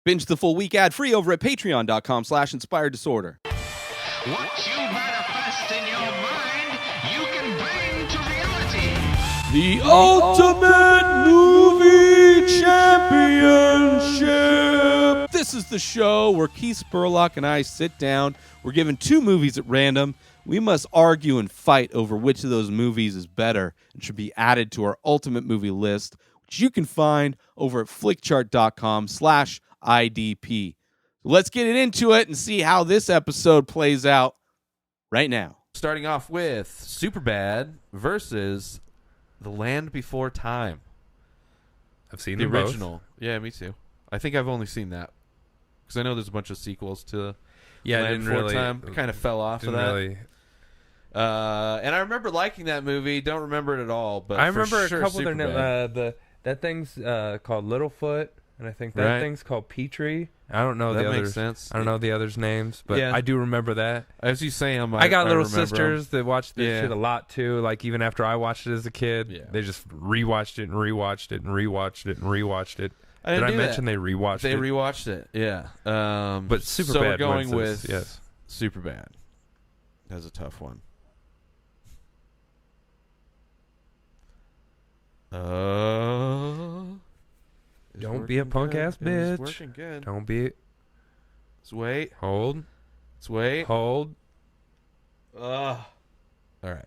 Binge the full week ad-free over at patreon.com/inspireddisorder. What you manifest in your mind, you can bring to reality. The Ultimate Movie Championship! This is the show where Keith Spurlock and I sit down. We're given 2 movies at random. We must argue and fight over which of those movies is better and should be added to our Ultimate Movie list, which you can find over at flickchart.com/IDP. Let's get into it and see how this episode plays out right now. Starting off with Superbad versus The Land Before Time. I've seen The them original. both. Yeah, me too. I think I've only seen that. Because I know there's a bunch of sequels to Yeah, Land Before Time. I kind of fell off of that. Really. And I remember liking that movie. Don't remember it at all. But I for remember sure, a couple of their Superbad. names. That thing's called Littlefoot, and I think that thing's called Petrie. I don't know That the makes others. sense. I don't know the others' names, but Yeah. I do remember that. As you say, I got little remember 'em. sisters that watched this Yeah. shit a lot too. Like even after I watched it as a kid, Yeah. they just rewatched it and rewatched it and rewatched it and rewatched it. I Did didn't I do mention that. they rewatched They it? rewatched it, yeah. But so Superbad we're going wins with this, yes. Superbad. That's a tough one. It's Don't be a working punk good. ass It's bitch. working good. Don't be. Let's wait. Hold. Let's wait. Hold. All right.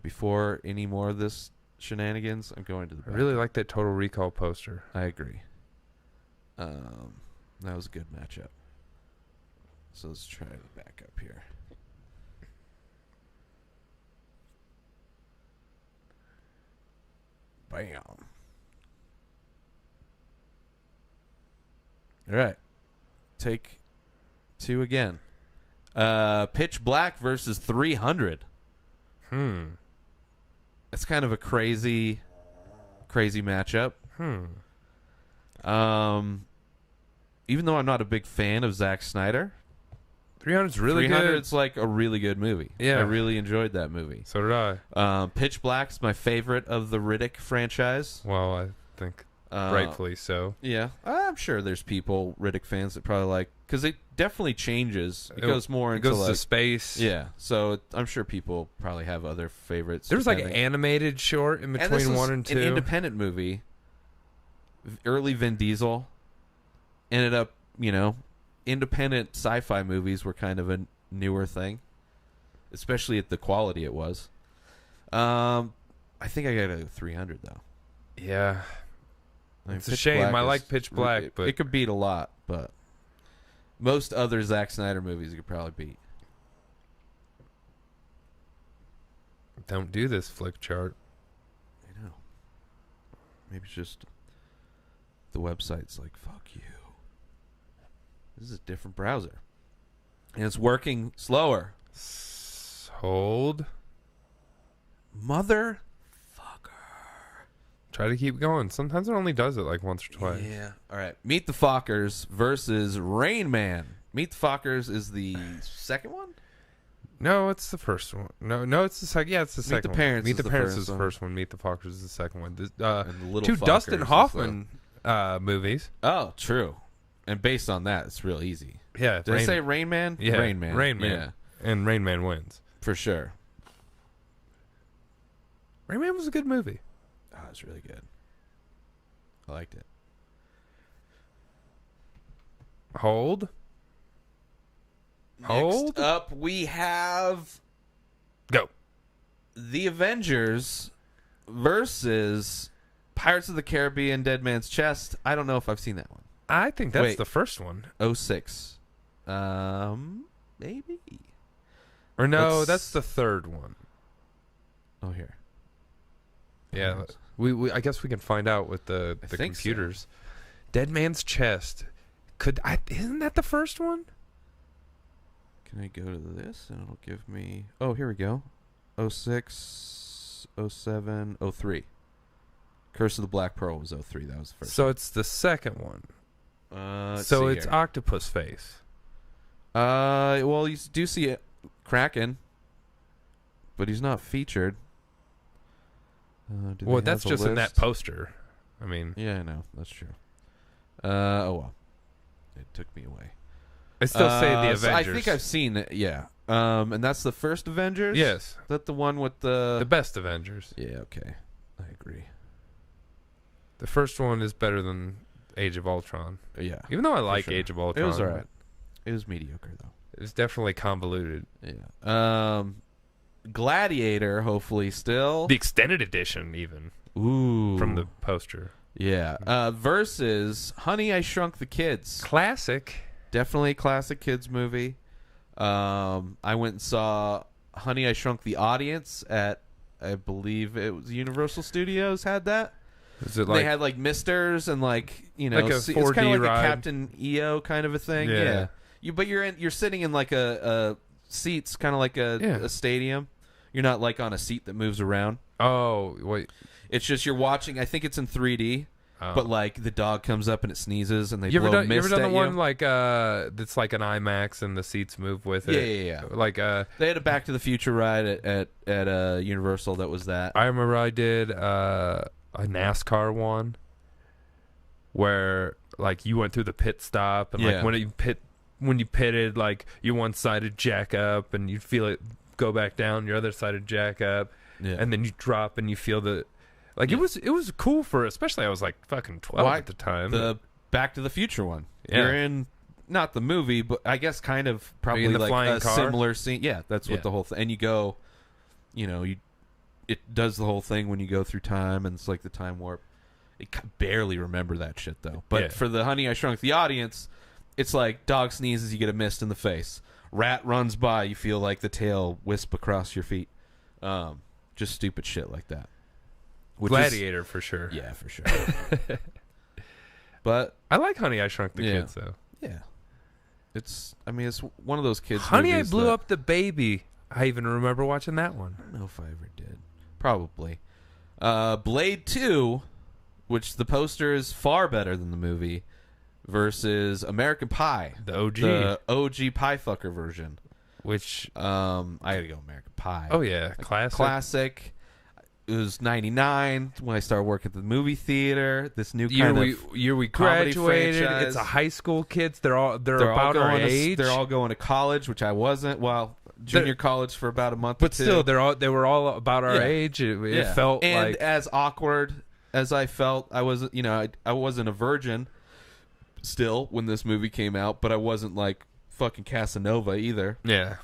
Before any more of this shenanigans, I'm going to the I back. really like that Total Recall poster. I agree. That was a good matchup. So let's try the back up here. Bam. All right. Take 2 again. Pitch Black versus 300. That's kind of a crazy matchup. Even though I'm not a big fan of Zack Snyder, 300's really 300's like a really good movie. Yeah. I really enjoyed that movie. So did I. Pitch Black's my favorite of the Riddick franchise. Well, I think rightfully so. Yeah, I'm sure there's people, Riddick fans, that probably like, because it definitely changes. It goes more It into goes like to space. Yeah, so I'm sure people probably have other favorites. There was like an depending. animated short in And this between was 1 and 2. an independent movie. Early Vin Diesel ended up, independent sci-fi movies were kind of a newer thing, especially at the quality it was. I think I got a 300 though. Yeah. I mean, It's a Pitch shame. Black I is- like Pitch Black, it, but it could beat a lot, but most other Zack Snyder movies you could probably beat. don't do this flick chart. I know. Maybe it's just the website's like, fuck you. This is a different browser. And it's working slower. Hold. Mother. Try to keep going. Sometimes it only does it like once or twice. Yeah. All right. Meet the Fockers versus Rain Man. Meet the Fockers is the second one? No, it's the first one. No, it's the second. Yeah, it's the second the one. Parents Meet is the the Parents first is the one. first one. Meet the Fockers is the second one. And the Little 2 Fockers Dustin is the- Hoffman movies. Oh, true. And based on that, it's real easy. Yeah. Did I say Rain Man? Yeah. Rain Man. Rain Man. Yeah, And Rain Man wins. for sure. Rain Man was a good movie. Oh, it's really good. I liked it. Hold. Hold. Next up, we have Go. The Avengers versus Pirates of the Caribbean Dead Man's Chest. I don't know if I've seen that one. I think that's Wait. the first one. 06. Maybe. Or no, Let's- that's the third one. Oh, here. Yeah. We I guess we can find out with the I think so. computers. Dead Man's Chest. Isn't that the first one? Can I go to this and it'll give me... Oh, here we go. 06, 07, 03. Curse of the Black Pearl was 03. That was the first. So it's the second one. Let's So see it's here. Octopus Face. Well, you do see it, Kraken, but he's not featured. Do they Well, have that's a just in that list? poster. I mean, Yeah, I know. That's true. Oh well, it took me away. I still say the Avengers. So I think I've seen it. Yeah. And that's the first Avengers. Yes. Is that the one with the best Avengers. Yeah. Okay. I agree. The first one is better than Age of Ultron. Yeah. Even though I like sure. Age of Ultron. It was alright. It was mediocre though. It was definitely convoluted. Yeah. Gladiator, hopefully still. The extended edition, even. Ooh. From the poster. Yeah. Versus Honey, I Shrunk the Kids. Classic. Definitely a classic kids movie. I went and saw Honey, I Shrunk the Audience at, I believe it was Universal Studios had that. Is it like, they had like misters and like, you know, like a it's 4D kind of like ride. a Captain EO kind of a thing. Yeah. But you're sitting in like a seats, kind of like a stadium. You're not like on a seat that moves around. Oh, wait. It's just you're watching. I think it's in 3D. But like the dog comes up and it sneezes and they you blow ever mist done at the one like that's like an IMAX and the seats move with it? Yeah. Like they had a Back to the Future ride at Universal that was that. I remember I did a NASCAR one where like you went through the pit stop and like when you pitted, like you one sided jack up and you feel it go back down, your other sided jack up, and then you drop and you feel the. Like it was cool for, especially I was like fucking 12 at the time. The Back to the Future one. You're in not the movie, but I guess kind of probably in the like flying a car? similar scene. Yeah, that's what the whole thing. And you go, you know, it does the whole thing when you go through time, and it's like the time warp. Barely remember that shit though. But for the Honey, I Shrunk the Audience, it's like dog sneezes, you get a mist in the face. Rat runs by, you feel like the tail wisp across your feet. Just stupid shit like that. Gladiator for sure. Yeah, for sure. But I like Honey, I Shrunk the Kids though. Yeah, it's one of those kids. Honey, I movies Blew that, Up the Baby. I even remember watching that one. I don't know if I ever did. Probably. Blade 2, which the poster is far better than the movie, versus American Pie, the OG pie fucker version. Which I gotta go American Pie. Oh yeah, classic. It was 99 when I started working at the movie theater. This new year kind of year we comedy graduated. franchise. It's a high school kids. They're about all our age. They're all going to college, which I wasn't. Well, junior college for about a month. But or two. still, they were all about our age. It felt and like as awkward as I felt. I was, I wasn't a virgin still when this movie came out, but I wasn't like fucking Casanova either. Yeah.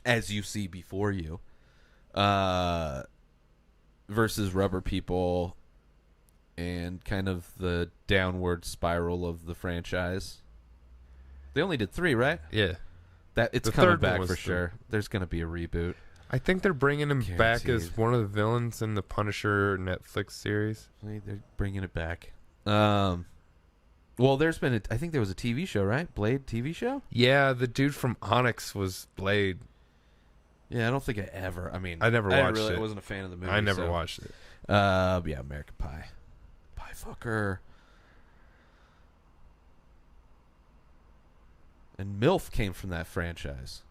As you see before you. Versus Rubber People and kind of the downward spiral of the franchise. They only did 3, right? Yeah. That it's The coming third one back was for the- sure. There's going to be a reboot. I think they're bringing him back as Guaranteed. one of the villains in the Punisher Netflix series. They're bringing it back. Well, there's been I think there was a TV show, right? Blade TV show? Yeah, the dude from Onyx was Blade. Yeah, I don't think I ever. I never watched it. I wasn't a fan of the movie. I never so. watched it. Yeah, American Pie. Pie fucker. And MILF came from that franchise.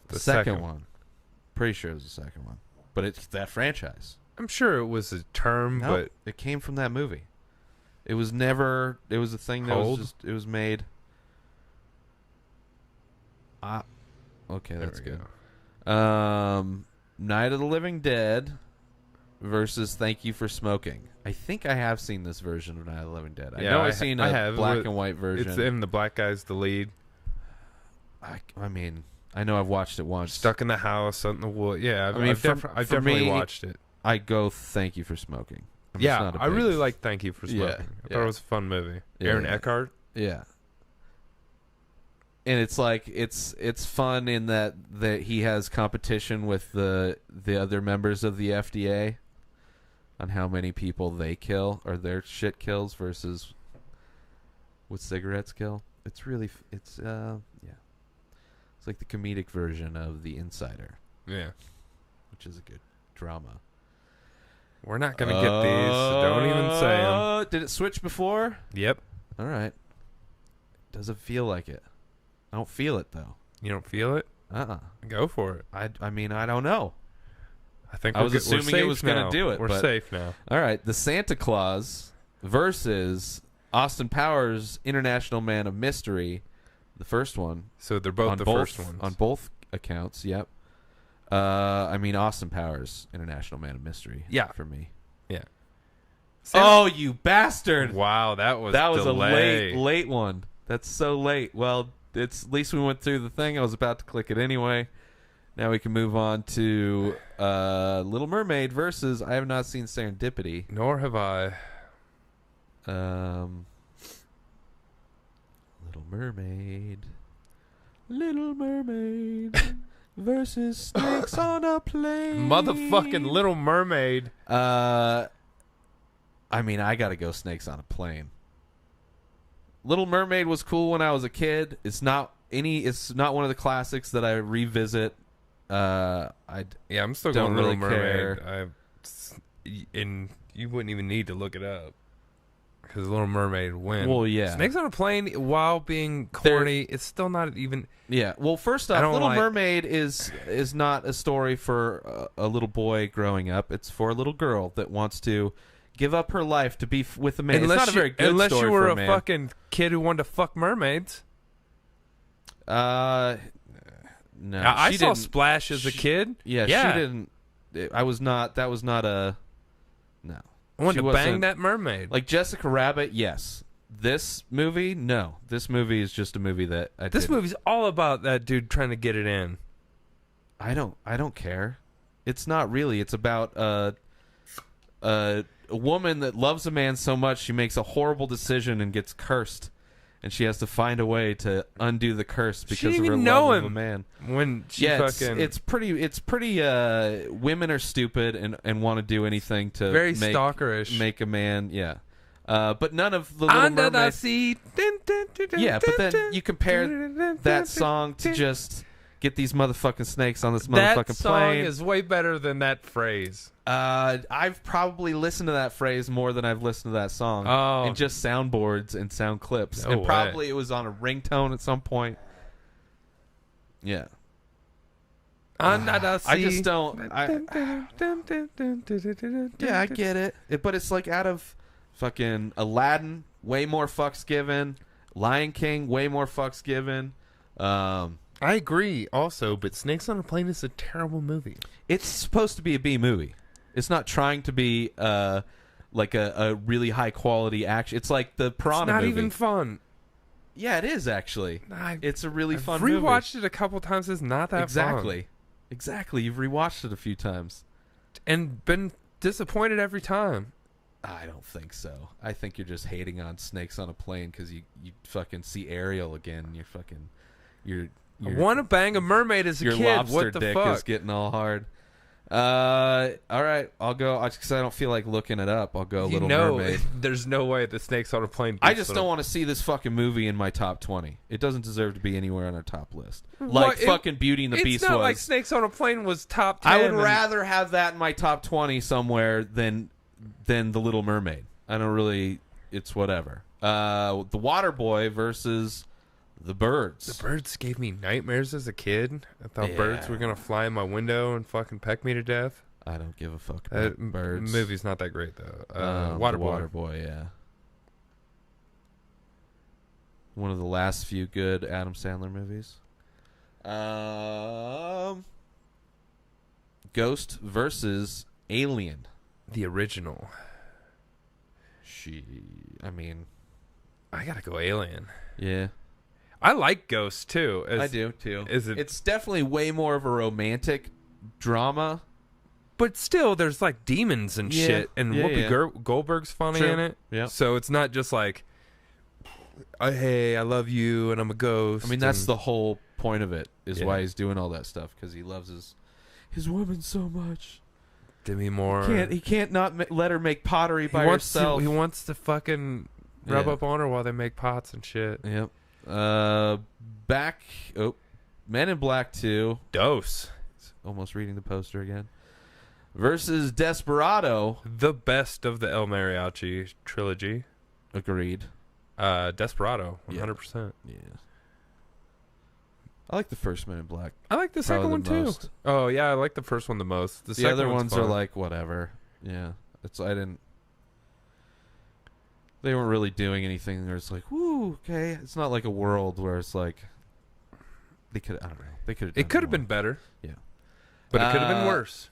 The second one. Pretty sure it was the second one. But it's that franchise. I'm sure it was a term, Nope, it came from that movie. It was never. It was a thing that Hold. was just. It was made. Okay, that's we good. go. Night of the Living Dead versus Thank You for Smoking. I think I have seen this version of Night of the Living Dead. I know I've seen a black and white version. It's in the black guy's the lead. I know I've watched it once. Stuck in the house, out in the wood. Yeah, I've for definitely me, watched it. I go Thank You for Smoking. I'm just Yeah, not a I big- really like Thank You for Smoking. I thought yeah. it was a fun movie. Yeah, Aaron yeah. Eckhart. Yeah. And it's like it's fun in that he has competition with the other members of the FDA on how many people they kill or their shit kills versus what cigarettes kill. It's really it's like the comedic version of The Insider, Yeah. which is a good drama. We're not going to get these, so don't even say them. Did it switch before? Yep. All right. Doesn't feel like it. I don't feel it though. You don't feel it? Go for it. I don't know. I think I was we're assuming safe it was going now. to do it. We're but safe now. All right, the Santa Claus versus Austin Powers, International Man of Mystery, the first one. So they're both first ones. On both accounts, yep. I mean, Austin Powers, International Man of Mystery. Yeah. For me. Yeah. Oh, you bastard! Wow, that was a late one. That's so late. Well, at least we went through the thing. I was about to click it anyway. Now we can move on to Little Mermaid versus I have not seen Serendipity. Nor have I. Little Mermaid versus Snakes on a Plane. Motherfucking Little Mermaid. I mean, I gotta go Snakes on a Plane. Little Mermaid was cool when I was a kid. It's not one of the classics that I revisit. I'm still don't going Little really Mermaid. And you wouldn't even need to look it up because Little Mermaid wins. Well, yeah. Snakes on a Plane, while being corny, it's still not even. Yeah. Well, first off, Little Mermaid is not a story for a little boy growing up. It's for a little girl that wants to give up her life to be with a man. It's not a very good unless story you were for a man. fucking kid who wanted to fuck mermaids. No. I she saw didn't- Splash as a kid. Yeah, she didn't. I was not. That was not a. No. I wanted She to wasn't- bang that mermaid. Like Jessica Rabbit, yes. This movie, no. This movie is just a movie that I. This didn't. movie's all about that dude trying to get it in. I don't care. It's not really. It's about a woman that loves a man so much she makes a horrible decision and gets cursed, and she has to find a way to undo the curse because of her love of a man. When she fucking it's pretty. Women are stupid and want to do anything to very stalkerish. make a man. Yeah. But none of the Little Under Mermaid. the sea. Yeah, but then you compare that song to just get these motherfucking snakes on this motherfucking that song plane. is way better than that phrase. I've probably listened to that phrase more than I've listened to that song. Oh. And just soundboards and sound clips. No and way. probably it was on a ringtone at some point. Yeah. Under the sea. I just don't. Yeah, I get it. But it's like out of fucking Aladdin, way more fucks given. Lion King, way more fucks given. I agree also, but Snakes on a Plane is a terrible movie. It's supposed to be a B movie. It's not trying to be like a really high quality action. It's like the Piranha It's not movie. even fun. Yeah, it is actually. It's a really fun I've movie. rewatched it a couple times. It's not that fun. Exactly. You've rewatched it a few times. And been disappointed every time. I don't think so. I think you're just hating on Snakes on a Plane because you fucking see Ariel again. You're fucking... I want to bang a mermaid as a your kid. lobster What the dick fuck? is getting all hard. All right, I'll go because I don't feel like looking it up. I'll go Little Mermaid. There's no way the Snakes on a Plane. I just don't want to see this fucking movie in my top 20. It doesn't deserve to be anywhere on our top list. Like fucking Beauty and the Beast It's not was. like Snakes on a Plane was top 10. I would rather have that in my top 20 somewhere than The Little Mermaid. I don't really. It's whatever. The Water Boy versus The Birds. The Birds gave me nightmares as a kid. I thought birds were gonna fly in my window and fucking peck me to death. I don't give a fuck about birds. Movie's not that great though. Water Boy, yeah. One of the last few good Adam Sandler movies. Ghost versus Alien. The original. I gotta go Alien. Yeah. I like Ghost too. I do too. It's definitely way more of a romantic drama. But still, there's like demons and shit, and Whoopi Goldberg's funny in it. Yeah. So it's not just like, hey, I love you, and I'm a ghost. I mean, that's the whole point of it. Is why he's doing all that stuff because he loves his woman so much. Demi Moore. He can't not let her make pottery by herself. He wants to fucking rub up on her while they make pots and shit. Yep. Men in Black 2. Dose. Almost reading the poster again. Versus Desperado. The best of the El Mariachi trilogy. Agreed. Desperado. 100%. Yeah. I like the first Men in Black. I like the second one too. Most. Oh yeah, I like the first one the most. The other ones are like whatever. Yeah. They're they weren't really doing anything. There's like, whoo, okay. It's not like a world where it's like they could. I don't know. They could. It could have been better. Yeah, but it could have been worse.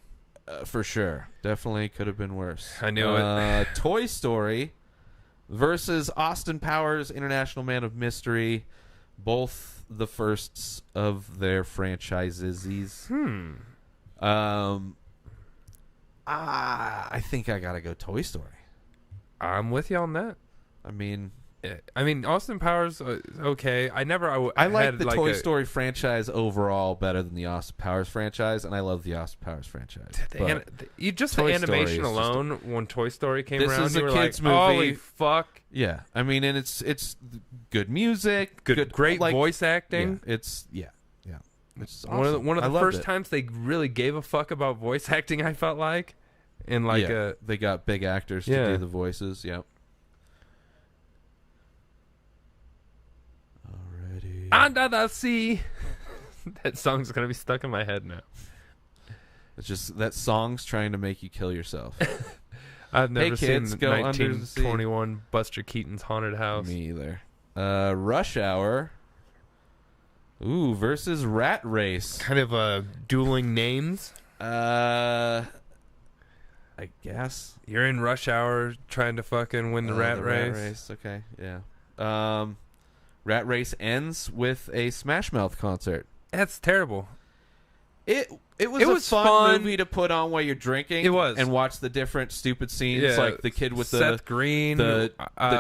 For sure. Definitely could have been worse. I knew it. Toy Story versus Austin Powers, International Man of Mystery. Both the firsts of their franchises. I think I gotta go Toy Story. I'm with you on that. I mean, Austin Powers, okay. I like the Toy Story franchise overall better than the Austin Powers franchise, and I love the Austin Powers franchise. The animation alone, when Toy Story came this around, is you a were kids like, movie. holy fuck. Yeah, I mean, and it's good music, great voice acting. Yeah, it's It's One awesome. of I the loved first it. times they really gave a fuck about voice acting, I felt like. And like they got big actors to do the voices. Yep. Alrighty. Under the sea. That song's gonna be stuck in my head now. It's just that song's trying to make you kill yourself. I've never kids, seen go under the sea. 1921 Buster Keaton's Haunted House. Me either. Rush Hour. Ooh, versus Rat Race. Kind of dueling names. I guess You're in Rush Hour trying to fucking win the Rat Race. Okay, yeah. Rat Race ends with a Smash Mouth concert. That's terrible. It was a fun movie to put on while you're drinking. It was. And watch the different stupid scenes, like the kid with Seth Green, the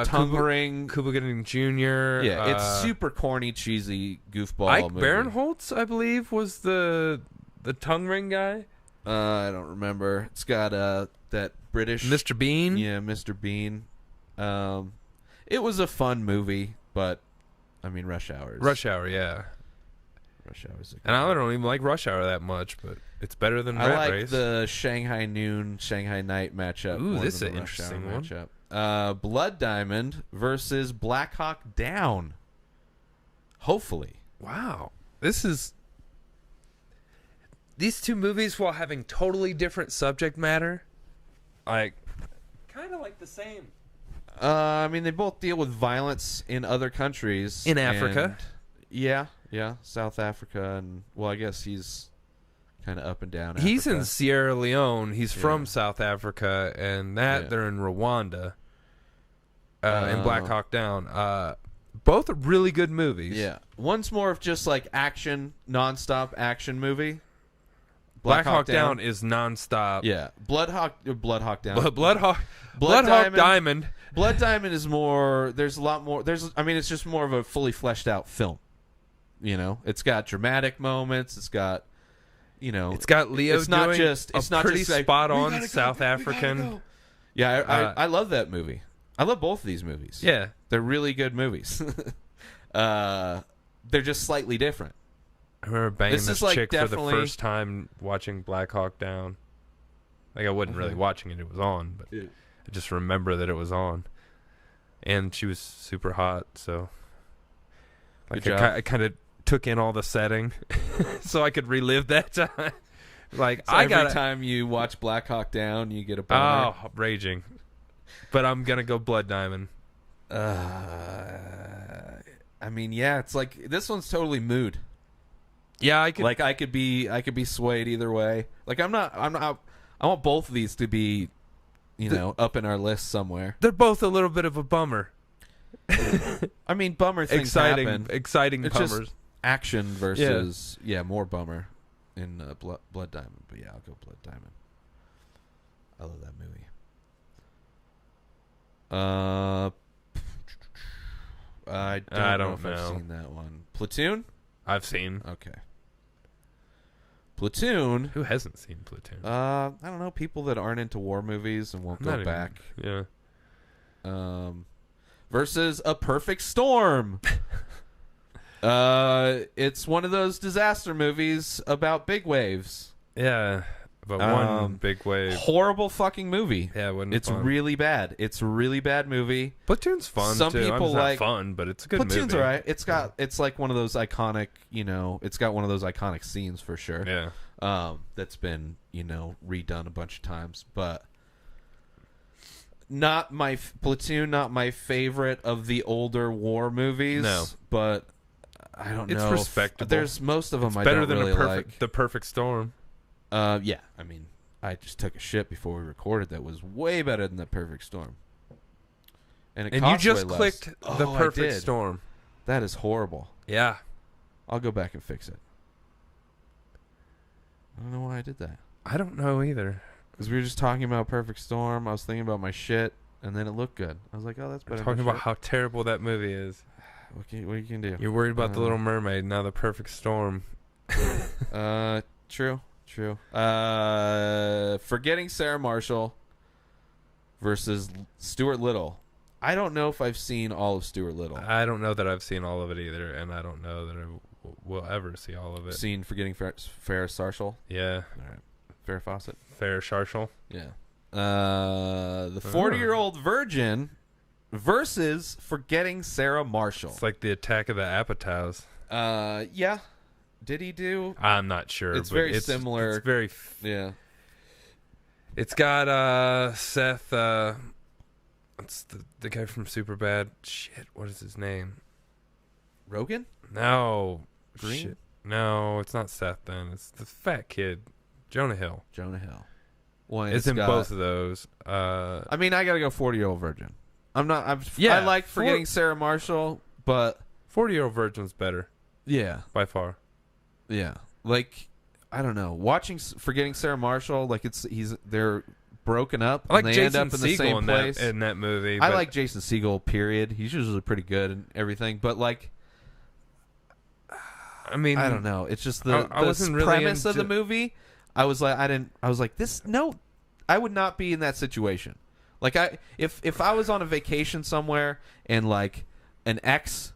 tongue ring. Cuba Gooding Jr. Yeah, it's super corny, cheesy goofball Ike movie. Barinholtz, I believe, was the tongue ring guy. I don't remember. It's got that British Mr. Bean. Yeah, Mr. Bean. It was a fun movie, but I mean, Rush Hour, yeah. Rush Hour's and I don't even like Rush Hour that much, but it's better than Rat like Race. the Shanghai Noon, Shanghai Night matchup. Ooh, more this than is the an Rush interesting Hour one. matchup. Blood Diamond versus Black Hawk Down. Hopefully. Wow. These two movies, while having totally different subject matter, like kind of like the same. I mean, they both deal with violence in other countries. In Africa. Yeah, South Africa, and well, I guess he's kind of up and down. He's Africa. in Sierra Leone. He's from South Africa, and they're in Rwanda. In Black Hawk Down. Both are really good movies. Yeah, one's more of just like action, nonstop action movie. Black Hawk Down is nonstop. Yeah, Blood Hawk Down. Blood Hawk Diamond. Blood Diamond is more. There's a lot more. It's just more of a fully fleshed out film. You know, it's got dramatic moments. It's got, it's got Leo. It's not doing just. It's a not pretty just like, spot "We on gotta South go, we African. gotta go." Yeah, I love that movie. I love both of these movies. Yeah, they're really good movies. They're just slightly different. I remember banging this like chick for the definitely- first time watching Black Hawk Down. Like I wasn't really watching it; it was on, but I just remember that it was on, and she was super hot. So, like I kind of took in all the setting, so I could relive that time. Like So every time you watch Black Hawk Down, you get a boner. Oh, raging. But I'm gonna go Blood Diamond. I mean, yeah, it's like this one's totally mood. Yeah, I could. Like I could be swayed either way. Like I'm not. I want both of these to be, up in our list somewhere. They're both a little bit of a bummer. I mean, bummer things happen. Exciting It's bummers. just action versus more bummer in Blood Diamond. But yeah, I'll go Blood Diamond. I love that movie. I don't know if I've seen that one. Platoon? I've seen. Okay. Platoon. Who hasn't seen Platoon? I don't know. People that aren't into war movies and won't go back. Yeah. Versus A Perfect Storm. It's one of those disaster movies about big waves. Yeah. But one big wave. Horrible fucking movie. Yeah, it wasn't it's fun. really bad. It's a really bad movie. Platoon's fun. Some too. people it's like not fun, but it's a good Platoon's movie. alright. It's like one of those iconic. It's got one of those iconic scenes for sure. Yeah. That's been redone a bunch of times, but not my Platoon, not my favorite of the older war movies. No. But I don't know. It's respectable. There's most of them It's I better don't than really like. The Perfect Storm. Yeah, I mean, I just took a shit before we recorded that was way better than The Perfect Storm. And it And costs you just way less. clicked The Oh, I Perfect did. Storm. That is horrible. Yeah. I'll go back and fix it. I don't know why I did that. I don't know either. Because we were just talking about Perfect Storm. I was thinking about my shit, and then it looked good. I was like, oh, that's better We're than talking my about how terrible that movie is. shit. What you can do? You're worried about The Little Mermaid, now The Perfect Storm. True. Forgetting Sarah Marshall versus Stuart Little. I don't know if I've seen all of Stuart Little. I don't know that I've seen all of it either, and I don't know that I will ever see all of it. Seen Forgetting Farrah Sarshall. Yeah. All right. Farrah Fawcett. Fair Sharshall. Yeah. The 40-year-old virgin versus Forgetting Sarah Marshall. It's like the Attack of the Apatows. Yeah. Did he do? I'm not sure. It's but very similar. It's very. Yeah. It's got Seth. What's the guy from Superbad? Shit, what is his name? Rogan? No. Green? Shit. No, it's not Seth. Then it's the fat kid, Jonah Hill. Jonah Hill. Well, It's in both of those. I mean, I gotta go 40-year-old virgin. I Yeah, like Forgetting Sarah Marshall, but 40-year-old virgin's better yeah, by far. yeah. Like, I don't know. Watching Forgetting Sarah Marshall, like they're broken up. I like and they Jason end up in the same Segel place. in that movie. I but like Jason Segel. Period. He's usually pretty good and everything, but like, I mean, I don't know. It's just the wasn't really premise of into- the movie. I was like, this. No, I would not be in that situation. Like, if I was on a vacation somewhere and like an ex,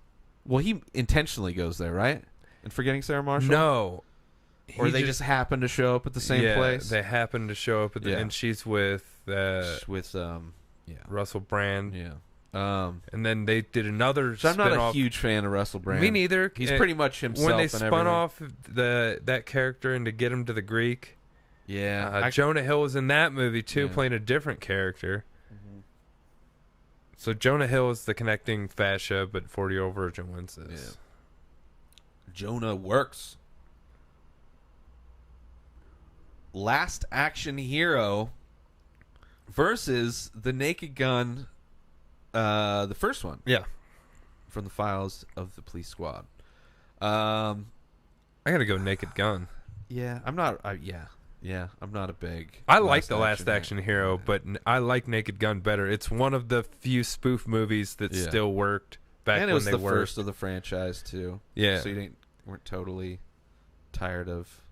well, he intentionally goes there, right? And Forgetting Sarah Marshall. No. Or He they just happen to show up at the same place. They happen to show up at the, Yeah. and she's with with Russell Brand. yeah. And then they did another. So I'm not a spin-off. huge fan of Russell Brand. Me neither. He's pretty much himself. When they and spun everything. off that character and to get him to the Greek, yeah, Jonah Hill was in that movie too, Yeah. playing a different character. So Jonah Hill is the connecting fascia, but 40-year-old virgin wins this. Jonah works. Last Action Hero versus the Naked Gun, the first one. Yeah. From the Files of the Police Squad. I gotta go Naked Gun. Yeah, I'm not. I'm not a big. I like the Last Action Hero, but I like Naked Gun better. It's one of the few spoof movies that Yeah. still worked back and it when was they the worked. first of the franchise too. Yeah. So you weren't totally tired of.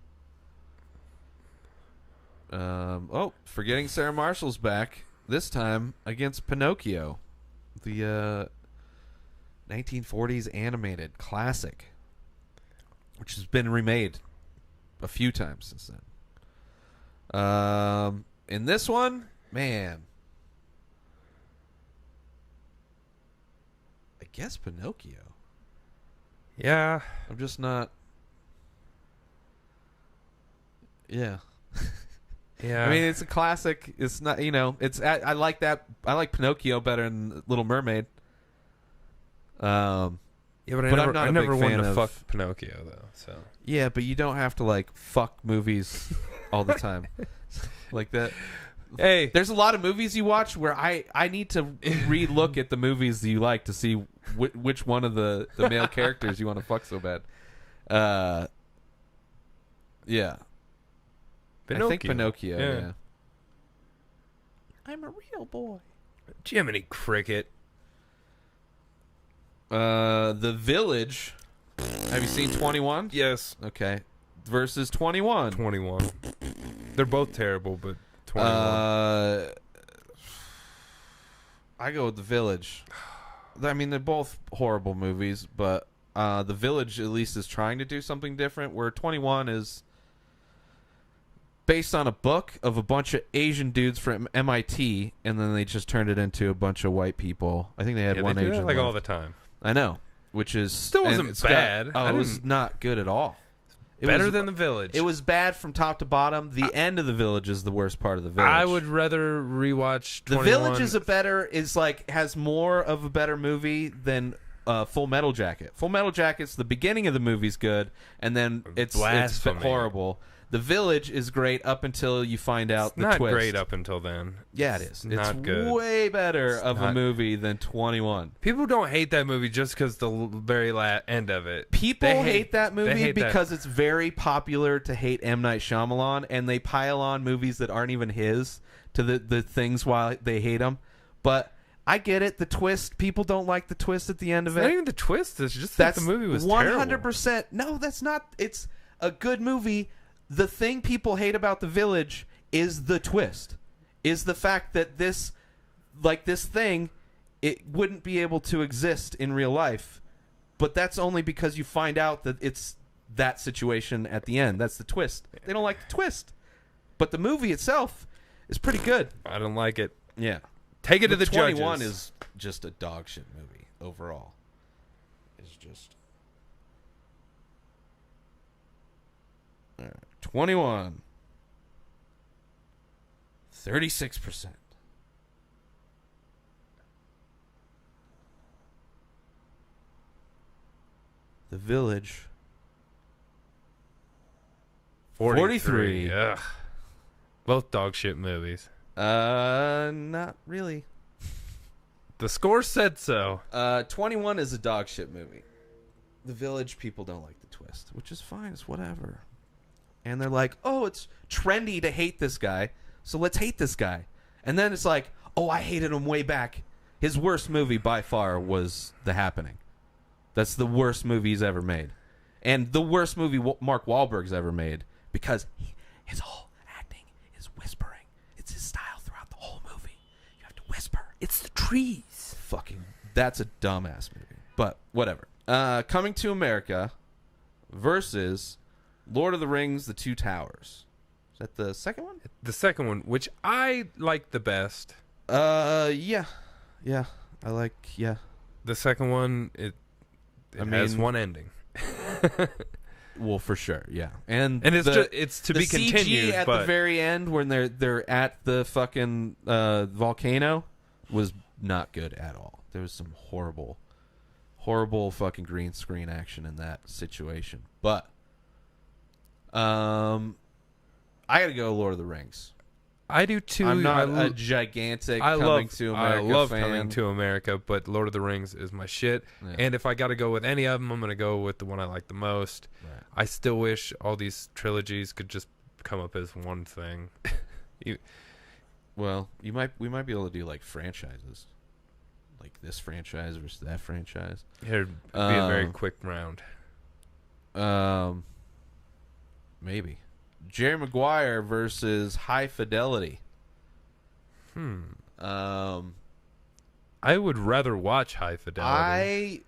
Forgetting Sarah Marshall's back this time against Pinocchio, the 1940s animated classic, which has been remade a few times since then. In this one, man, I guess Pinocchio. Yeah. I'm just not. Yeah. Yeah. I mean, it's a classic. It's not, it's. I like that. I like Pinocchio better than Little Mermaid. Yeah, but I'm not I a never big wanted fan to of- fuck Pinocchio though. So Yeah, but you don't have to like fuck movies all the time like that. hey, There's a lot of movies you watch where I need to re-look at the movies that you like to see which one of the male characters you want to fuck so bad. Yeah. I think Pinocchio, yeah. I'm a real boy. Jiminy Cricket. The Village. Have you seen 21? Yes. Okay. Versus 21. 21. They're both terrible, but 21. I go with The Village. I mean, they're both horrible movies, but The Village at least is trying to do something different, where 21 is based on a book of a bunch of Asian dudes from MIT, and then they just turned it into a bunch of white people. I think they had Yeah, one they do Asian that like left. all the time. I know, which is Still wasn't and it's bad. it was not good at all. Better than The Village. It was bad from top to bottom. The end of The Village is the worst part of The Village. I would rather rewatch 21. The Village has more of a better movie than Full Metal Jacket. Full Metal Jacket's the beginning of the movie's good, and then it's horrible. The Village is great up until you find out the twist. Not great up until then. Yeah, it is. It's good. Way better of a movie than 21. People don't hate that movie just because the very end of it. People hate that movie because it's very popular to hate M. Night Shyamalan, and they pile on movies that aren't even his to the things while they hate him. But I get it. The twist, people don't like the twist at the end of it. Not even the twist. It's just that the movie was 100%. Terrible. No, that's not. It's a good movie. The thing people hate about The Village is the twist. Is the fact that this thing, it wouldn't be able to exist in real life. But that's only because you find out that it's that situation at the end. That's the twist. They don't like the twist. But the movie itself is pretty good. I don't like it. Yeah. Take it to the 21 judges. is just a dog shit movie overall. It's just 21. 36%. The Village. 43. Ugh. Both dog shit movies. Not really. The score said so. 21 is a dog shit movie. The Village, people don't like the twist, which is fine. It's whatever. And they're like, oh, it's trendy to hate this guy, so let's hate this guy. And then it's like, oh, I hated him way back. His worst movie by far was The Happening. That's the worst movie he's ever made. And the worst movie Mark Wahlberg's ever made, because his whole acting is whispering. It's his style throughout the whole movie. You have to whisper. It's the trees. Fucking, that's a dumbass movie. But whatever. Coming to America versus Lord of the Rings, The Two Towers. Is that the second one? The second one, which I like the best. Yeah. I like, yeah. The second one, it has one ending. Well, for sure, yeah. And it's to be CG continued. At the very end, when they're at the fucking volcano, was not good at all. There was some horrible fucking green screen action in that situation. But I gotta go Lord of the Rings. I do too. I'm not a gigantic Coming to America I love fan. Coming to America, but Lord of the Rings is my shit. Yeah. And if I got to go with any of them, I'm going to go with the one I like the most. Right. I still wish all these trilogies could just come up as one thing. Well, we might be able to do like franchises, like this franchise versus that franchise. It'd be a very quick round. Maybe. Jerry Maguire versus High Fidelity. I would rather watch High Fidelity.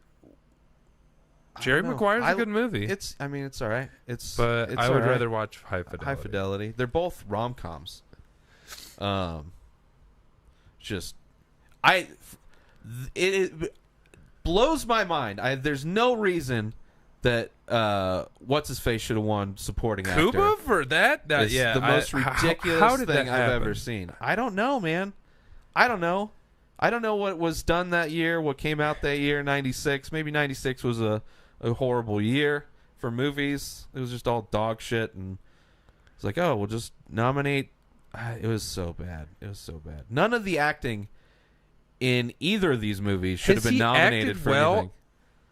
Jerry Maguire's a good movie. It's all right. But I would rather watch High Fidelity. High Fidelity. They're both rom-coms. It blows my mind. There's no reason that what's his face should have won supporting actor. Kuba for that? It's yeah, the most ridiculous how did thing that I've happen? ever seen. I don't know, man. I don't know what was done that year, what came out that year, 96. Maybe 96 was a horrible year for movies. It was just all dog shit, and it's like, oh, we'll just nominate. It was so bad. None of the acting in either of these movies should have been nominated for anything.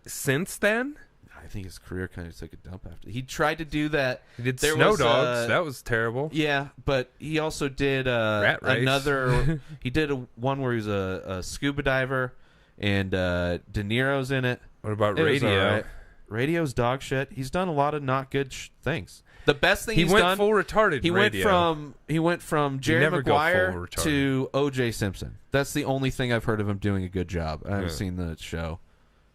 Since then? I think his career kind of took a dump after. He tried to do that. He did Snow Dogs. That was terrible. Yeah, but he also did Rat Race. another. He did one where he was a scuba diver, and De Niro's in it. What about It was all Radio? right. Radio's dog shit. He's done a lot of not good things. The best thing He he's went done. full retarded. He Radio. went from Jerry never go full Maguire retarded. to O.J. Simpson. That's the only thing I've heard of him doing a good job. I haven't Yeah. seen the show.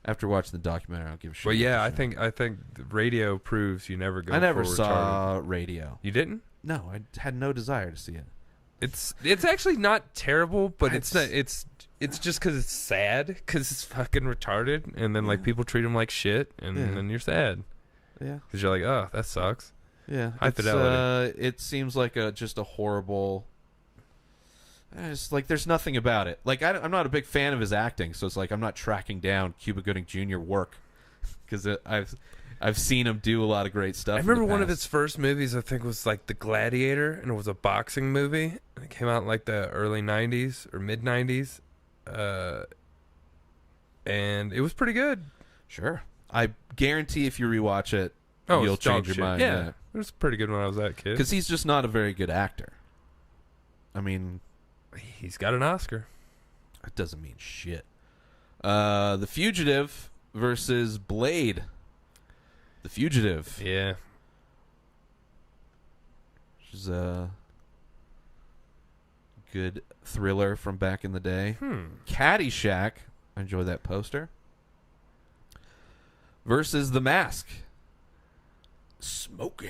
After watching the documentary, I don't give a shit. But yeah, about the show. I think the Radio proves you never go. I never full saw retarded. Radio. You didn't? No, I had no desire to see it. It's actually not terrible, but it's It's- just because it's sad because it's fucking retarded, and then like people treat him like shit, and Yeah. then you're sad. Yeah. Because you're like, oh, that sucks. Yeah. High Fidelity. It seems like just a horrible. It's like there's nothing about it. Like I'm not a big fan of his acting, so it's like I'm not tracking down Cuba Gooding Jr. work because I've seen him do a lot of great stuff. I remember one of his first movies, I think, was like The Gladiator, and it was a boxing movie. And it came out in like the early 90s or mid 90s. And it was pretty good. Sure. I guarantee if you rewatch it, Oh, you'll it's dog change your shit. mind. Yeah. It was pretty good when I was that kid. Because he's just not a very good actor. I mean, He's got an Oscar. that doesn't mean shit. The Fugitive versus Blade. The Fugitive. Yeah. Which is a good thriller from back in the day. Caddyshack. I enjoy that poster. Versus The Mask. Smoking.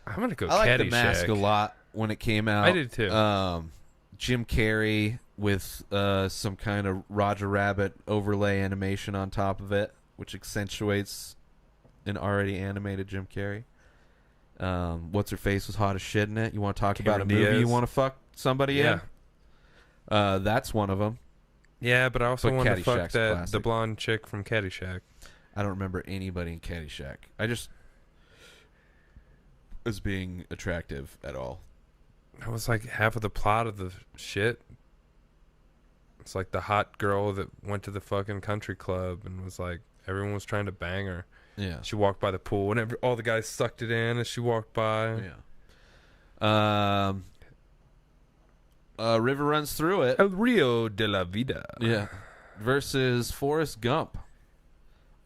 I'm going to go I like The Caddyshack. Mask a lot when it came out. I did too. Jim Carrey with some kind of Roger Rabbit overlay animation on top of it, which accentuates an already animated Jim Carrey. What's her face was hot as shit in it. You want to talk about a movie Diaz. you want to fuck somebody Yeah. in? That's one of them. Yeah, but I also But want to fuck Caddyshack's the classic. blonde chick from Caddyshack. I don't remember anybody in Caddyshack. I just as being attractive at all. That was like half of the plot of the shit. It's like the hot girl that went to the fucking country club and was like, everyone was trying to bang her. Yeah. She walked by the pool and all the guys sucked it in as she walked by. Yeah. River Runs Through It. El Rio de la Vida. Yeah. Versus Forrest Gump.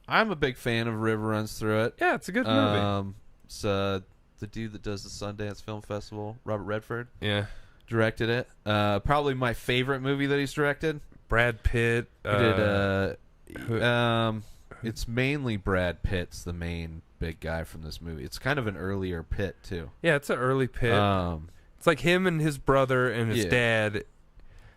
I'm a big fan of River Runs Through It. Yeah, it's a good movie. It's the dude that does the Sundance Film Festival, Robert Redford, Yeah. directed it. Probably my favorite movie that he's directed. Brad Pitt. He did. It's mainly Brad Pitt's the main big guy from this movie. It's kind of an earlier Pitt too. Yeah, it's an early Pitt. It's like him and his brother and his Yeah. dad.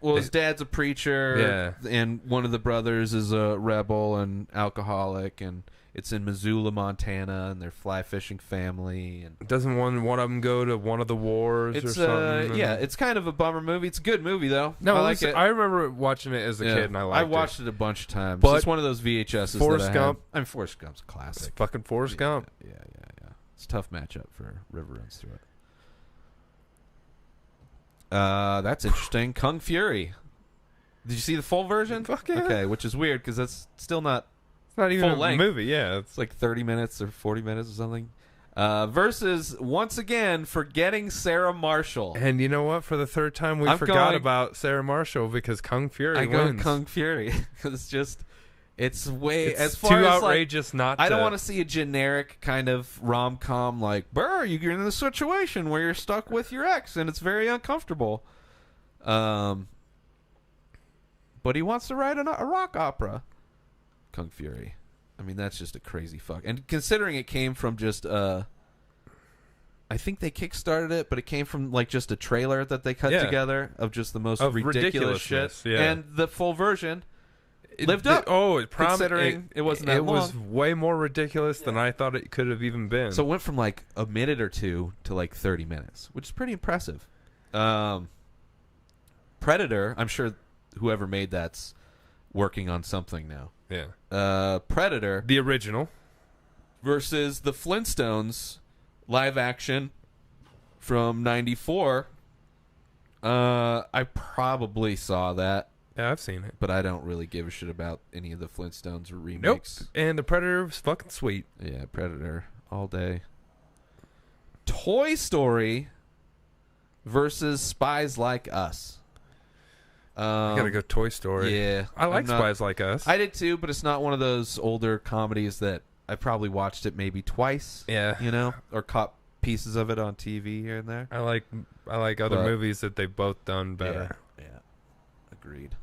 Well, his dad's a preacher, Yeah. and one of the brothers is a rebel and alcoholic, and it's in Missoula, Montana, and they're fly fishing family. And Doesn't one of them go to one of the wars or it's something? yeah, it's kind of a bummer movie. It's a good movie though. No, I like it. I remember watching it as a kid and I liked it. I watched it a bunch of times. But It's one of those VHSs. Forrest that I Gump- have. I mean, Forrest Gump's a It's classic. fucking Forrest Gump. Yeah. It's a tough matchup for River Runs Through It. That's interesting. Kung Fury. Did you see the full version? Fuck yeah. Okay, which is weird because that's still not. It's not even Full a length. movie. Yeah, It's like 30 minutes or 40 minutes or something. Versus, once again, Forgetting Sarah Marshall. and you know what? For the third time, we I'm forgot going- about Sarah Marshall because Kung Fury I go wins. Kung Fury. It's way It's as too far as outrageous not to. I don't want to see a generic kind of rom-com like, "Burr, you're in a situation where you're stuck with your ex and it's very uncomfortable." But he wants to write a rock opera. Kung Fury. I mean, that's just a crazy fuck. And considering it came from just I think they kickstarted it, but it came from like just a trailer that they cut together of just the most Of ridiculous shit. ridiculousness, yeah. And the full version lived up. Considering it wasn't that It was long. way more ridiculous than I thought it could have even been. So it went from like a minute or two to like 30 minutes, which is pretty impressive. Predator, I'm sure whoever made that's working on something now. yeah, Predator the original. versus the Flintstones live action from 94. I probably saw that, Yeah, I've seen it. but I don't really give a shit about any of the Flintstones Nope. remakes. And the Predator was fucking sweet. Yeah, Predator all day. Toy Story versus Spies Like Us. I gotta go Toy Story. Yeah, I like I'm not- Spies Like Us. I did too, but it's not one of those older comedies that I probably watched it maybe twice. Yeah. You know, or caught pieces of it on TV here and there. I like other But- movies that they've both done better. Yeah. Agreed.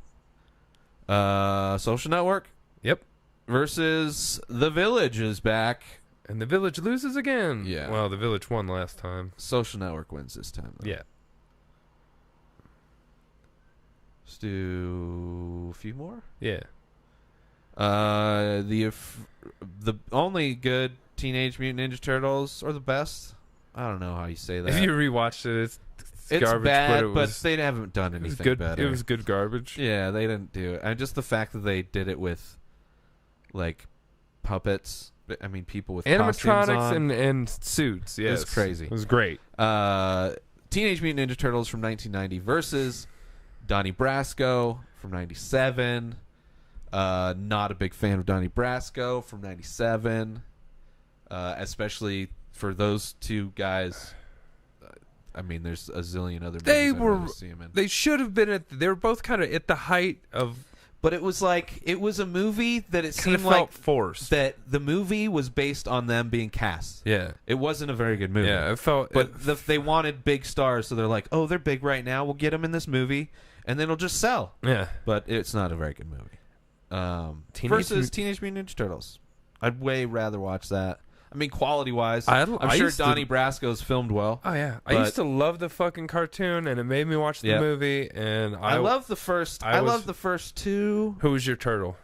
Social Network Yep. versus The Village is back. And the Village loses again. Yeah. Well, the Village won last time. Social Network wins this time, though. Yeah. Let's do a few more. Yeah. The only good Teenage Mutant Ninja Turtles are the best. I don't know how you say that. If you rewatched it, it's garbage, bad, but they haven't done anything good. better. It was good garbage. Yeah, they didn't do it. And just the fact that they did it with, like, puppets. I mean, people with animatronics costumes on. and suits. Yes, It was crazy. It was great. Teenage Mutant Ninja Turtles from 1990 versus Donnie Brasco from 97. Not a big fan of Donnie Brasco from 97. Especially for those two guys. I mean, there's a zillion other movies I'd rather see him in. They should have been they were both kind of at the height of. But it was like, it was a movie that it Kind of seemed like felt forced. that the movie was based on them being cast. Yeah. It wasn't a very good movie. Yeah, it felt. But they wanted big stars, so they're like, oh, they're big right now. We'll get them in this movie, and then it'll just sell. Yeah. But it's not a very good movie. Versus Teenage Mutant Ninja Turtles. I'd way rather watch that. I mean, quality-wise, I'm sure Donnie Brasco's filmed well. Oh, yeah. I used to love the fucking cartoon, and it made me watch the movie, and I love the first. I love the first two. Who was your turtle?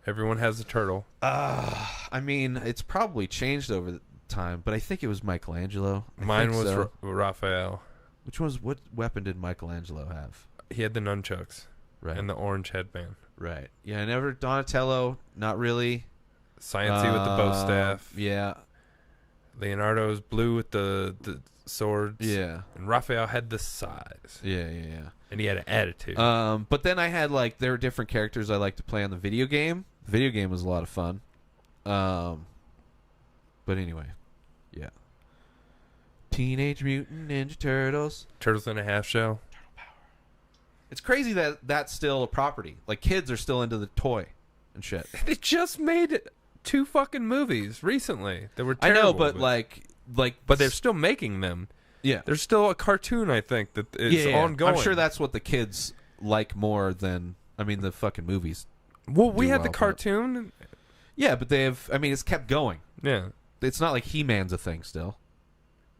Everyone has a turtle. I mean, it's probably changed over the time, but I think it was Michelangelo. Mine was Raphael. What weapon did Michelangelo have? He had the nunchucks. Right. And the orange headband. Right. Yeah, Donatello, not really. Sciencey with the bow staff. Yeah. Leonardo's blue with the swords. Yeah. And Raphael had the size. Yeah. And he had an attitude. But then I had, like, there were different characters I like to play on the video game. The video game was a lot of fun. But anyway. Yeah. Teenage Mutant Ninja Turtles. Turtles in a Half Shell. Turtle Power. It's crazy that that's still a property. Like, kids are still into the toy and shit. They just made 2 fucking movies recently. They were terrible. I know, but but they're still making them. Yeah. There's still a cartoon, I think, that is ongoing. I'm sure that's what the kids like more than, I mean, the fucking movies. Well, we had the cartoon. Yeah, but it's kept going. Yeah. It's not like He-Man's a thing still.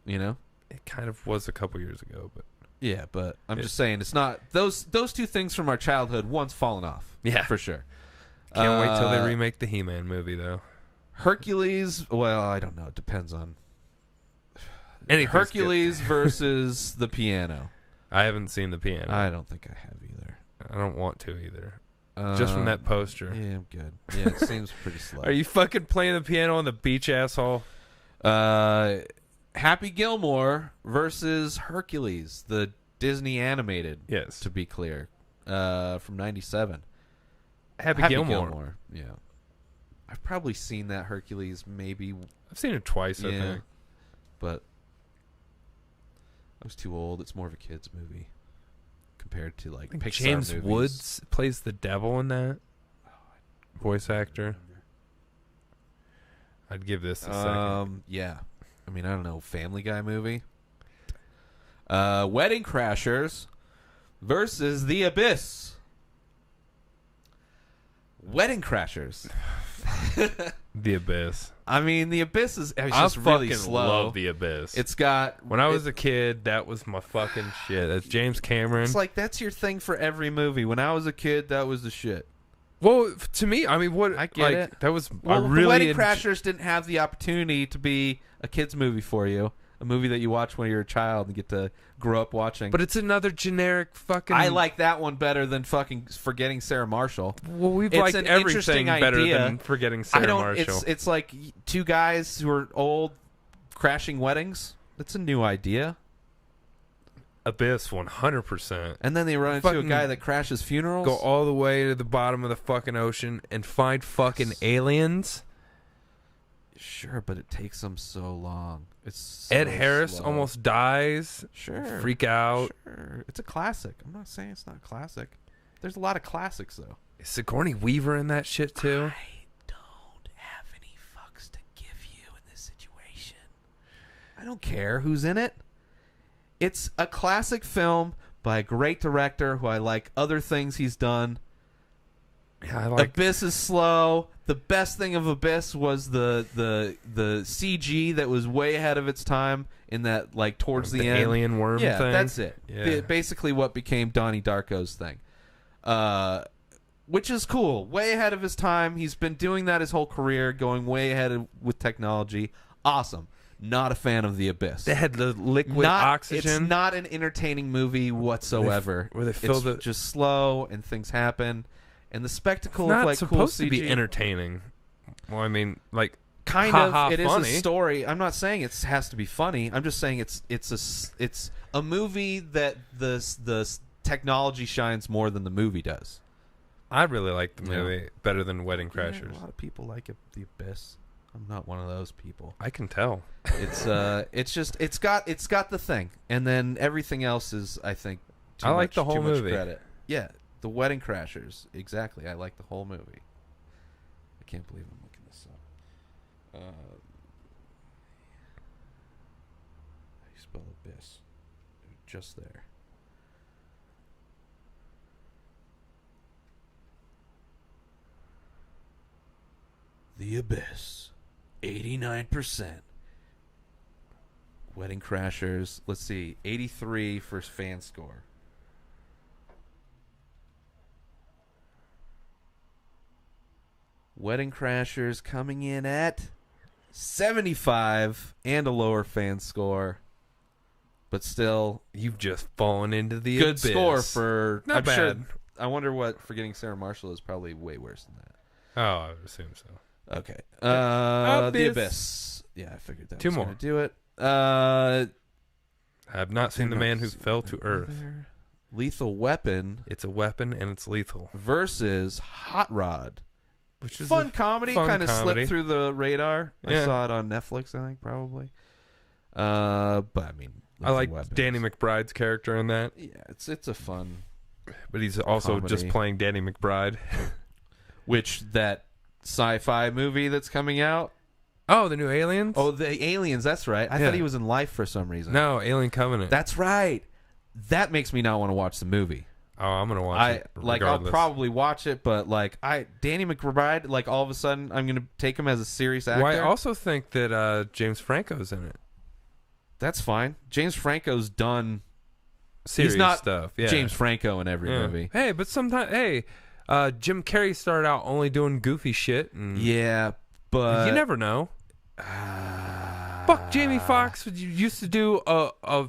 You know? It kind of was a couple years ago, but. Yeah, but I'm just saying, it's not, those 2 things from our childhood, one's fallen off. Yeah. For sure. Can't wait till they remake the He-Man movie, though. Hercules, well, I don't know. It depends on... Hercules versus the piano. I haven't seen the piano. I don't think I have either. I don't want to either. Just from that poster. Yeah, I'm good. Yeah, it seems pretty slow. Are you fucking playing the piano on the beach, asshole? Happy Gilmore versus Hercules, the Disney animated. Yes. To be clear. From 97. Happy Gilmore. Yeah. I've probably seen that Hercules maybe. I've seen it twice, I think. But I was too old. It's more of a kid's movie compared to like Pixar James movies. Woods plays the devil in that. Voice actor. I'd give this a second. Yeah. I mean, I don't know. Family Guy movie. Wedding Crashers versus The Abyss. Wedding Crashers. The Abyss. I mean, The Abyss is I just really fucking slow. love The Abyss. It's got... When I was a kid, that was my fucking shit. That's James Cameron. It's like, that's your thing for every movie. When I was a kid, that was the shit. Well, to me, I mean, what... I get it. That was... Well, I really The Wedding Crashers didn't have the opportunity to be a kid's movie for you. A movie that you watch when you're a child and get to grow up watching. But it's another generic fucking... I like that one better than fucking Forgetting Sarah Marshall. Well, we've It's liked an everything interesting better idea. than Forgetting Sarah Marshall. It's like 2 guys who are old crashing weddings. That's a new idea. Abyss, 100%. And then they run into a Fucking guy that crashes funerals. Go all the way to the bottom of the fucking ocean and find fucking aliens. Sure, but it takes them so long. It's so Ed Harris slow. almost dies. Sure. Freak out. Sure. It's a classic. I'm not saying it's not a classic. There's a lot of classics, though. Is Sigourney Weaver in that shit, too? I don't have any fucks to give you in this situation. I don't care who's in it. It's a classic film by a great director who I like other things he's done. Yeah, I like... Abyss is slow. The best thing of Abyss was the CG that was way ahead of its time in that, like, towards the end. alien worm thing. Yeah, that's it. Yeah. Basically what became Donnie Darko's thing. which is cool. Way ahead of his time. He's been doing that his whole career, going way ahead with technology. Awesome. Not a fan of The Abyss. They had the liquid oxygen. It's not an entertaining movie whatsoever. Where they fill it's just slow and things happen, and the spectacle it's of not like supposed cool to CG, be entertaining. Well, I mean, like kind of. It funny. is a story. I'm not saying it has to be funny. I'm just saying it's a movie that the technology shines more than the movie does. I really like the movie better than Wedding Crashers. Yeah, a lot of people like it, The Abyss. I'm not one of those people. I can tell. It's just it's got the thing, and then everything else is, I think, I like the whole too much movie. Credit. Yeah, The Wedding Crashers. Exactly. I like the whole movie. I can't believe I'm looking this up. How do you spell Abyss? Just there. The Abyss. 89%. Wedding Crashers. Let's see. 83 for fan score. Wedding Crashers coming in at 75 and a lower fan score. But still, You've just fallen into the good abyss. score for... Not I'm bad. sure, I wonder what Forgetting Sarah Marshall is probably way worse than that. Oh, I would assume so. Okay. The Abyss. Abyss. Yeah, I figured that Two was more. going to do it. I have not seen The Man Who Fell to Earth. Lethal Weapon It's a weapon and it's lethal. versus Hot Rod. Which is Fun a comedy. fun Kind of comedy. slipped through the radar. I Yeah. saw it on Netflix, I think, probably. But, I mean... I Lethal like Weapon Danny is- McBride's character in that, Yeah, it's a fun... but he's also just Comedy. playing Danny McBride. Which, that sci-fi movie that's coming out... Oh, the new Aliens? Oh, the Aliens, that's right. I Yeah. thought he was in Life for some reason. No, Alien Covenant. That's right. That makes me not want to watch the movie. Oh, I'm going to watch it I'll regardless. probably watch it, but Danny McBride, like all of a sudden I'm gonna take him as a serious actor. Well, I also think that James Franco's in it. That's fine. James Franco's done Serious he's not stuff. Yeah. James Franco in every Yeah. movie. Hey, but sometimes, Jim Carrey started out only doing goofy shit. And Yeah, but you never know. Fuck, Jamie Foxx used to do a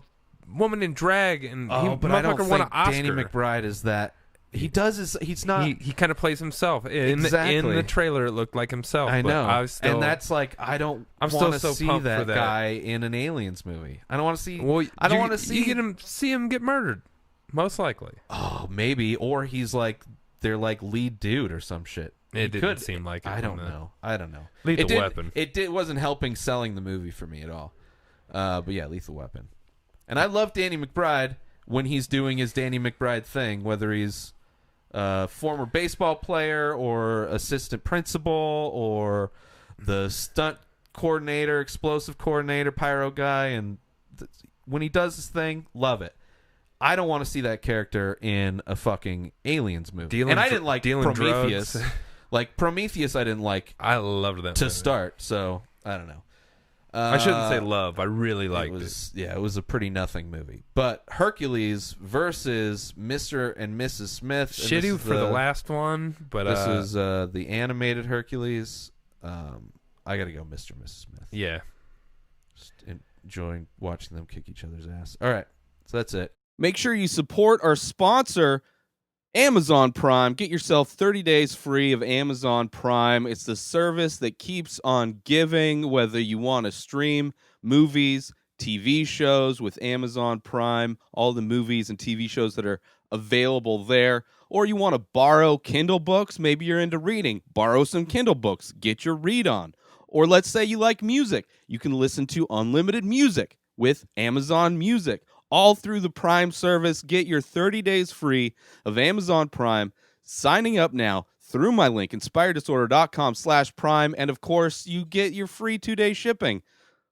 woman in drag, and Oh, he but I don't motherfucker won an think Oscar. Danny McBride is that. He does his. He's not. He kind of plays himself. In Exactly. the trailer, it looked like himself. I but know, I was still, and that's like I don't I'm want to still so see pumped that for that. guy in an Aliens movie. I don't want to see. Well, I don't want to see. You see him get murdered, most likely. Oh, maybe, or he's like they're like lead dude or some shit. It He didn't seem like it. I from don't the- know. I don't know. Lethal Weapon. It wasn't helping selling the movie for me at all. But yeah, Lethal Weapon. And I love Danny McBride when he's doing his Danny McBride thing, whether he's a former baseball player or assistant principal or the stunt coordinator, explosive coordinator, pyro guy. And when he does his thing, love it. I don't want to see that character in a fucking Aliens movie. And I didn't like dealing Prometheus. drugs. Like Prometheus, I didn't like I loved that to movie. start. So I don't know. I shouldn't say love. I really liked it. Yeah, it was a pretty nothing movie. But Hercules versus Mr. and Mrs. Smith. and this Shitty is for the last one, but This is the animated Hercules. I got to go Mr. and Mrs. Smith. yeah. Just enjoying watching them kick each other's ass. All right, so that's it. Make sure you support our sponsor, Amazon Prime. Get yourself 30 days free of Amazon Prime. It's the service that keeps on giving, whether you want to stream movies, TV shows with Amazon Prime, all the movies and TV shows that are available there, or you want to borrow Kindle books. Maybe you're into reading. Borrow some Kindle books. Get your read on. Or let's say you like music. You can listen to unlimited music with Amazon Music. All through the Prime service. Get your 30 days free of Amazon Prime. Signing up now through my link, inspireddisorder.com/prime. And of course, you get your free 2-day shipping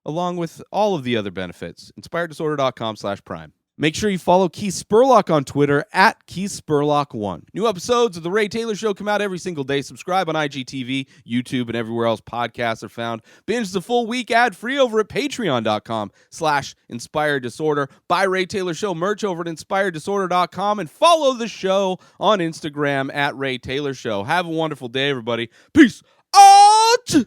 along with all of the other benefits. inspireddisorder.com/prime. Make sure you follow Keith Spurlock on Twitter at KeithSpurlock1. New episodes of The Ray Taylor Show come out every single day. Subscribe on IGTV, YouTube, and everywhere else podcasts are found. Binge the full week ad-free over at patreon.com/InspiredDisorder. Buy Ray Taylor Show merch over at InspiredDisorder.com and follow the show on Instagram at Ray Taylor Show. Have a wonderful day, everybody. Peace out!